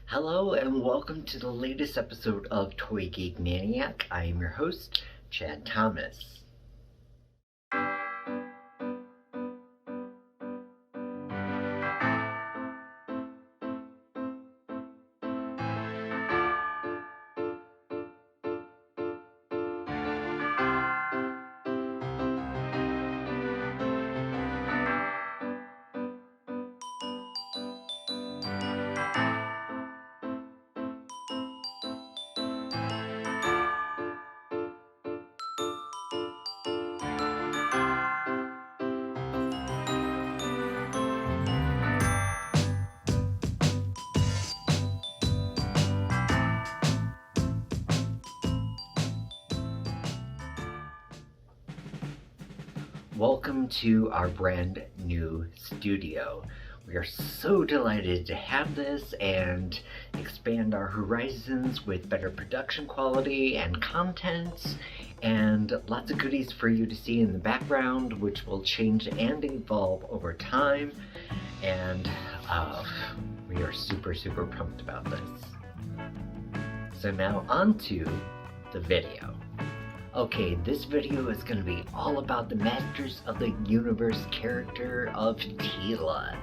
Hello and welcome to the latest episode of Toy Geek Maniac. I am your host, Chad Thomas. Welcome to our brand new studio. We are so delighted to have this and expand our horizons with better production quality and content and lots of goodies for you to see in the background, which will change and evolve over time. And we are super pumped about this. So now on to the video. Okay, this video is going to be all about the Masters of the Universe character of Teela.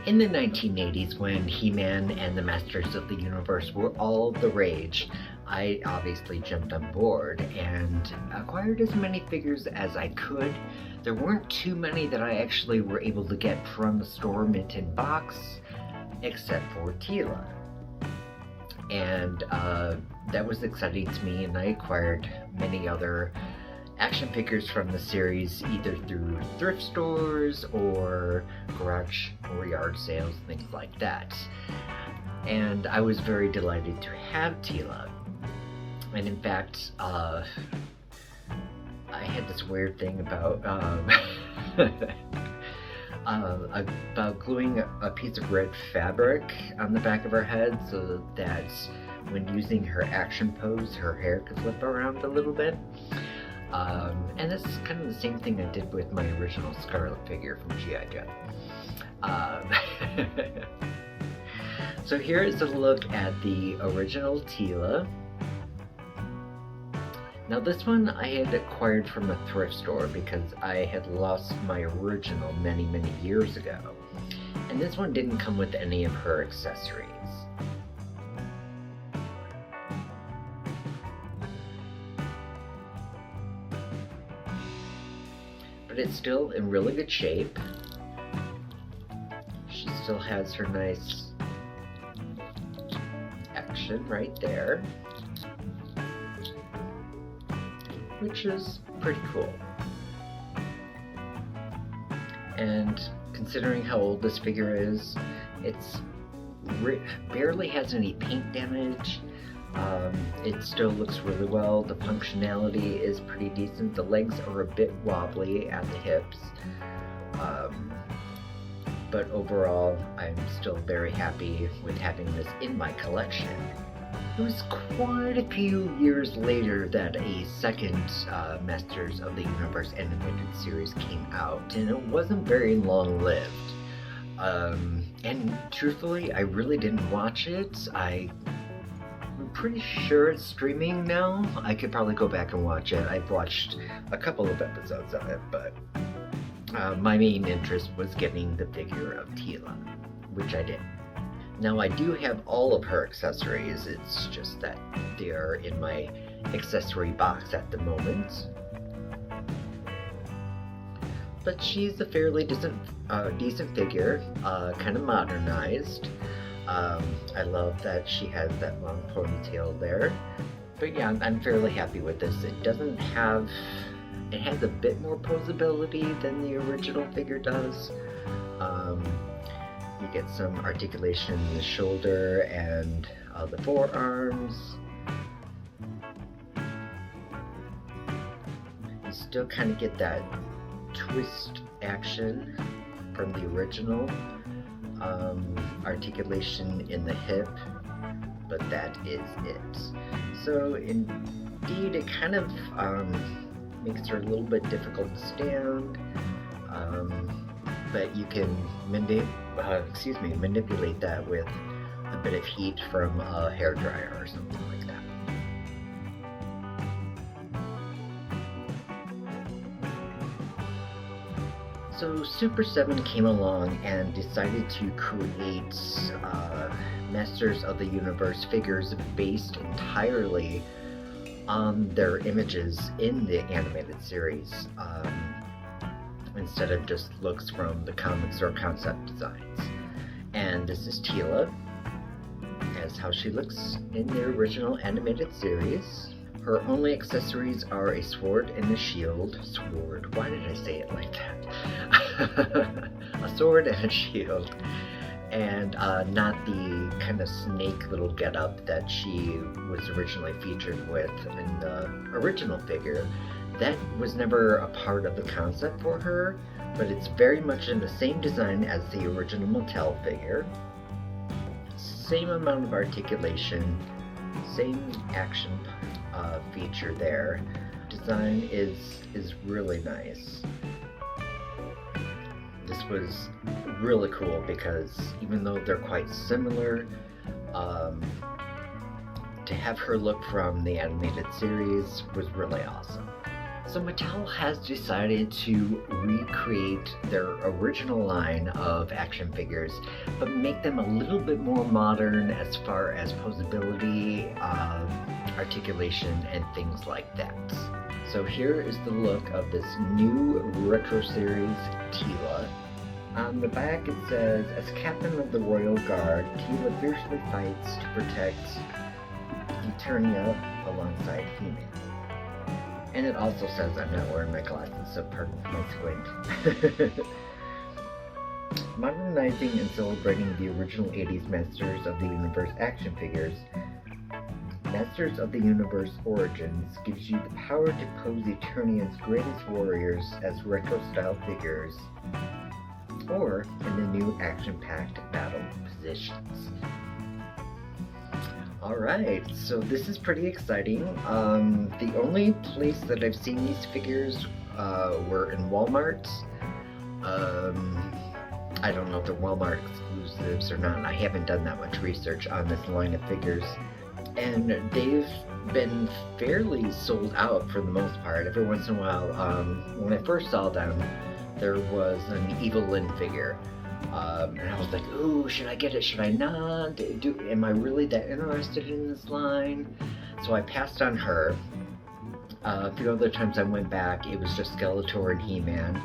In the 1980s, when He-Man and the Masters of the Universe were all the rage, I obviously jumped on board and acquired as many figures as I could. There weren't too many that I actually were able to get from the store mint in box, except for Teela. And that was exciting to me, and I acquired many other action figures from the series either through thrift stores or garage or yard sales, things like that. And I was very delighted to have Teela. And in fact, I had this weird thing about about gluing a piece of red fabric on the back of her head so that when using her action pose, her hair could flip around a little bit. And this is kind of the same thing I did with my original Scarlet figure from G.I. Joe. So here is a look at the original Teela. Now this one I had acquired from a thrift store because I had lost my original many years ago. And this one didn't come with any of her accessories. But it's still in really good shape. She still has her nice action right there, which is pretty cool. And considering how old this figure is, it's barely has any paint damage. It still looks really well. The functionality is pretty decent. The legs are a bit wobbly at the hips. But overall, I'm still very happy with having this in my collection. It was quite a few years later that a second Masters of the Universe animated series came out, and it wasn't very long-lived. And truthfully, I really didn't watch it. I'm pretty sure it's streaming now. I could probably go back and watch it. I've watched a couple of episodes of it, but my main interest was getting the figure of Teela, which I did. Now I do have all of her accessories, it's just that they are in my accessory box at the moment. But she's a fairly decent figure, kind of modernized. I love that she has that long ponytail there. But yeah, I'm fairly happy with this. It has a bit more posability than the original figure does. You get some articulation in the shoulder and the forearms. You still kind of get that twist action from the original. Articulation in the hip, but that is it. So indeed, it kind of makes her a little bit difficult to stand. But you can manipulate that with a bit of heat from a hairdryer or something like that. So Super 7 came along and decided to create Masters of the Universe figures based entirely on their images in the animated series, instead of just looks from the comics or concept designs. And this is Teela, as how she looks in the original animated series. Her only accessories are a sword and a shield. Sword? Why did I say it like that? A sword and a shield. And not the kind of snake little getup that she was originally featured with in the original figure. That was never a part of the concept for her, but it's very much in the same design as the original Mattel figure. Same amount of articulation, same action feature there. Design is really nice. This was really cool because even though they're quite similar, to have her look from the animated series was really awesome. So Mattel has decided to recreate their original line of action figures, but make them a little bit more modern as far as posability, articulation, and things like that. So here is the look of this new retro series Teela. On the back it says, as captain of the Royal Guard, Teela fiercely fights to protect Eternia alongside He-Man. And it also says I'm not wearing my glasses, so pardon my squint. Modernizing and celebrating the original 80s Masters of the Universe action figures, Masters of the Universe Origins gives you the power to pose Eternia's greatest warriors as retro-style figures, or in the new action-packed battle positions. Alright, so this is pretty exciting. The only place that I've seen these figures were in Walmart. I don't know if they're Walmart exclusives or not. I haven't done that much research on this line of figures. And they've been fairly sold out for the most part. Every once in a while, when I first saw them, there was an Evil Lynn figure. And I was like, ooh, should I get it? Should I not? Am I really that interested in this line? So I passed on her. A few other times I went back, it was just Skeletor and He-Man.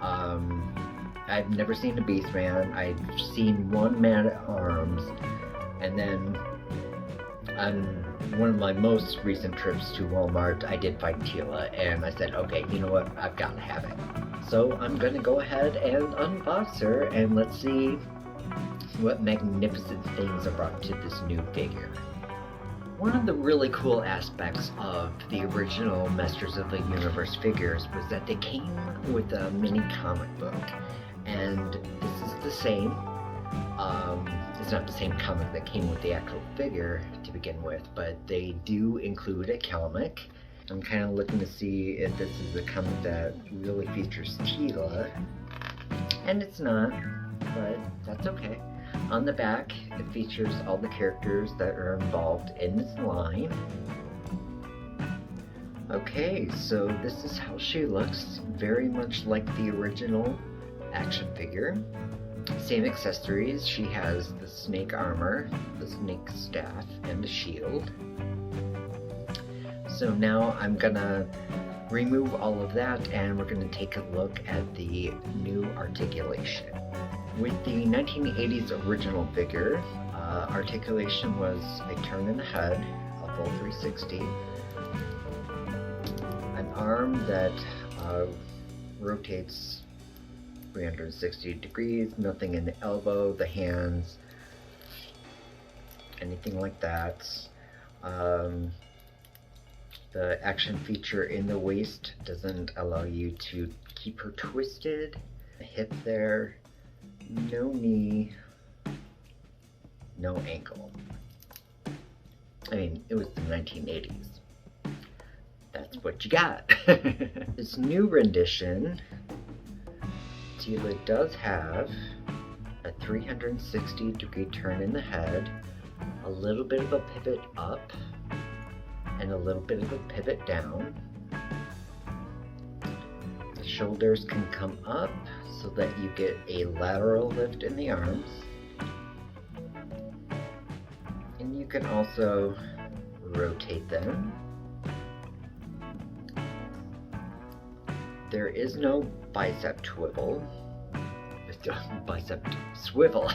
I've never seen a Beastman. I've seen one Man-at-Arms. And then on one of my most recent trips to Walmart, I did find Teela, and I said, okay, you know what? I've got to have it. So I'm going to go ahead and unbox her, and let's see what magnificent things are brought to this new figure. One of the really cool aspects of the original Masters of the Universe figures was that they came with a mini comic book, and this is the same. It's not the same comic that came with the actual figure to begin with, but they do include a comic. I'm kind of looking to see if this is a comic that really features Teela, and it's not, but that's okay. On the back, it features all the characters that are involved in this line. Okay, so this is how she looks, very much like the original action figure. Same accessories, she has the snake armor, the snake staff, and the shield. So now I'm gonna remove all of that and we're gonna take a look at the new articulation. With the 1980s original figure, articulation was a turn in the head, a full 360, an arm that rotates 360 degrees, nothing in the elbow, the hands, anything like that. The action feature in the waist doesn't allow you to keep her twisted. The hip there, no knee, no ankle. I mean, it was the 1980s. That's what you got. This new rendition, Teela does have a 360-degree turn in the head, a little bit of a pivot up, and a little bit of a pivot down. The shoulders can come up so that you get a lateral lift in the arms. And you can also rotate them. There is no bicep swivel. Bicep swivel.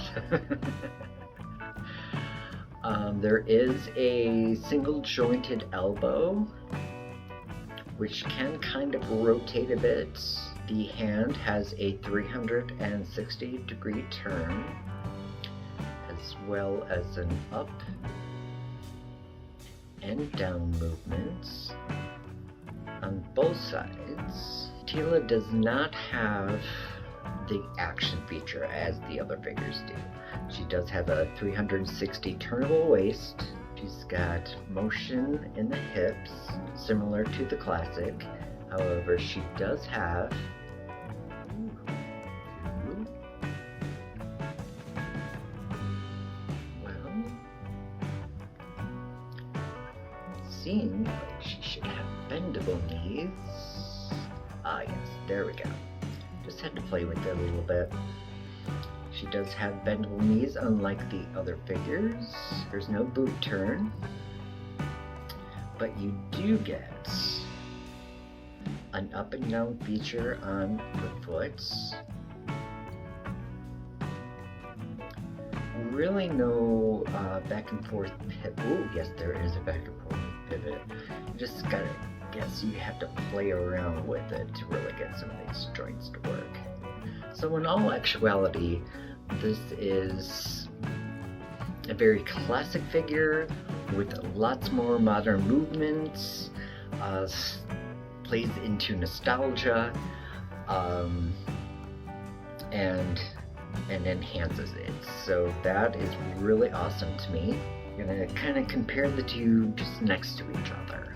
There is a single jointed elbow, which can kind of rotate a bit. The hand has a 360-degree turn, as well as an up and down movements on both sides. Teela does not have the action feature as the other figures do. She does have a 360 turnable waist. She's got motion in the hips, similar to the classic. However, she does have seems like she should have bendable knees. Ah yes, there we go. Just had to play with it a little bit. She does have bendable knees, unlike the other figures. There's no boot turn, but you do get an up and down feature on the foot. Really no back and forth pivot. Oh yes, there is a back and forth pivot. You just gotta guess you have to play around with it to really get some of these joints to work. So in all actuality, this is a very classic figure with lots more modern movements, plays into nostalgia, and enhances it. So that is really awesome to me. I'm gonna kind of compare the two just next to each other.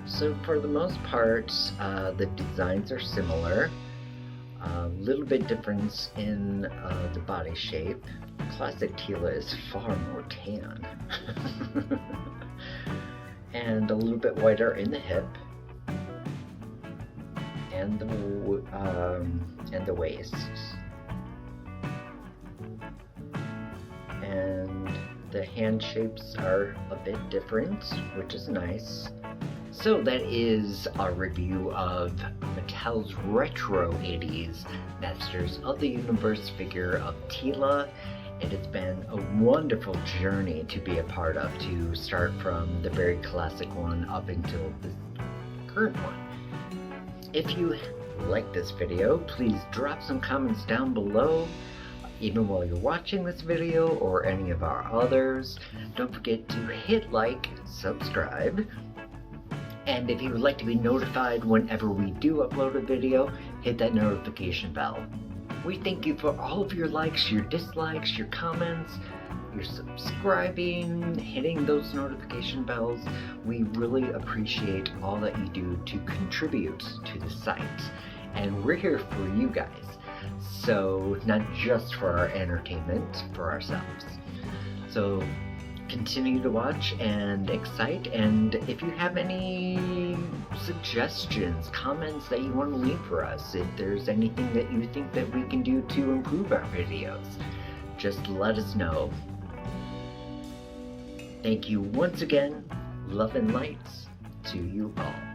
So for the most part, the designs are similar. A little bit difference in the body shape. Classic Teela is far more tan. And a little bit wider in the hip. And the waist. And the hand shapes are a bit different, which is nice. So that is our review of Mattel's retro 80s Masters of the Universe figure of Teela. It has been a wonderful journey to be a part of, to start from the very classic one up until the current one. If you like this video, please drop some comments down below. Even while you're watching this video or any of our others, don't forget to hit like, subscribe, and if you would like to be notified whenever we do upload a video, hit that notification bell. We thank you for all of your likes, your dislikes, your comments, your subscribing, hitting those notification bells. We really appreciate all that you do to contribute to the site. And we're here for you guys. So not just for our entertainment, for ourselves. So continue to watch and excite, and if you have any suggestions, comments that you want to leave for us, if there's anything that you think that we can do to improve our videos, just let us know. Thank you once again. Love and lights to you all.